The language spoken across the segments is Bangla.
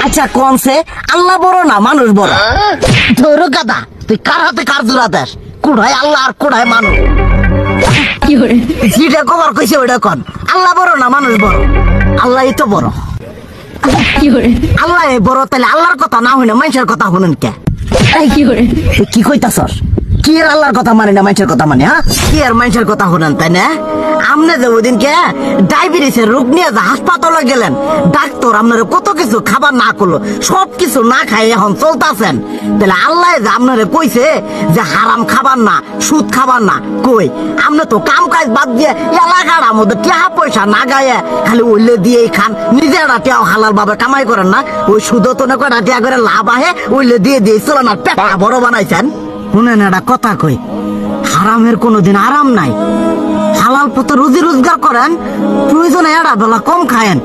আচ্ছা কোনছে আল্লাহ বড় না মানুষ বড়? ধরো গাদা, তুই কার হাতে কার জোড়া দেশ? কুড়ায় আল্লাহ আর কুড়ায় মানুষ। যেটা কবার কইছে ওইটা কন। আল্লাহ বড় না মানুষ বড়? আল্লাহই তো বড়। আল্লাহ বড়, তাহলে আল্লাহর কথা না হইনা মানুষের কথা শুনেন কে? কি কইতাছস? কি এর আল্লাহর কথা মানে না মানুষের কথা মানে? হ্যাঁ, কি আর মানুষের কথা শুনেন তাই না? আমনে যে ওই দিনকে ডায়াবেটিসের রোগ নিয়ে যে হাসপাতালে গেলেন, ডাক্তার আপনার কত কিছু খাবার না করলো, সব কিছু না খাই এখন চলতেছেন, তাহলে আল্লাহ যে আপনারে কইছে যে হারাম খাবার না, সুদ খাবার না, কই আপনি তো কাম কাজ বাদ দিয়ে এলাকার মধ্যে টাকা পয়সা না গায়ে খালি ওইলে দিয়েই খান, নিজেরা টিয়াও হালাল ভাবে কামাই করেন না, ওই সুদ তো না কয়টা টিয়া করে লাভ আহে ওইলে দিয়ে দিয়ে চলেন আর পেট বড় বানাইছেন। শুনেন একটা কথা কই, হারামের কোনোদিন আরাম নাই। হালাল পথে রুজি রোজগার করেন, প্রয়োজনে এড়া বেলা কম খায়েন,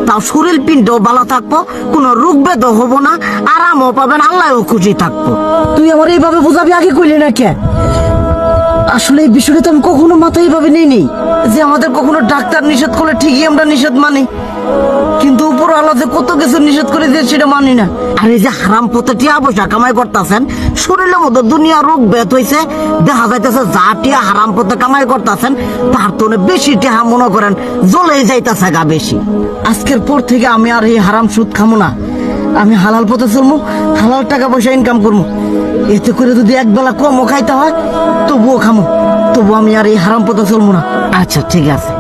তাও শরীর পিণ্ডও ভালো থাকবো, কোনো রোগ বেদও হবো না, আরামও পাবেন, আল্লাহও খুশি থাকবো। তুই আমার এইভাবে বুঝাবি আগে কইলি না কে? আসলে এই বিষয়টা তো আমি কখনো মাথায় এইভাবে নেই যে আমাদের কখনো ডাক্তার নিষেধ করলে ঠিকই আমরা নিষেধ মানি, কিন্তু উপর আল্লাহ যে কত কিছু নিষেধ করে দিয়ে সেটা মানি না। আর এই যে হারাম পথে টিয়া পয়সা কামাই করতেছেন, শরীরের মধ্যে দুনিয়া রোগ ব্যাত হয়েছে, দেখা যাইতেছে যা টিয়া হারাম পথে কামাই করতেছেন তার তো বেশি টিয়া মনে করেন জ্বলেই যাইতেছে গা বেশি। আজকের পর থেকে আমি আর এই হারাম সুদ খামো না, আমি হালাল পথে চলবো, হালাল টাকা পয়সা ইনকাম করবো। এতে করে যদি একবেলা কমও খাইতে হয় তবুও খামো, তবু আমি আর এই হারাম পথে চলবো না। আচ্ছা ঠিক আছে।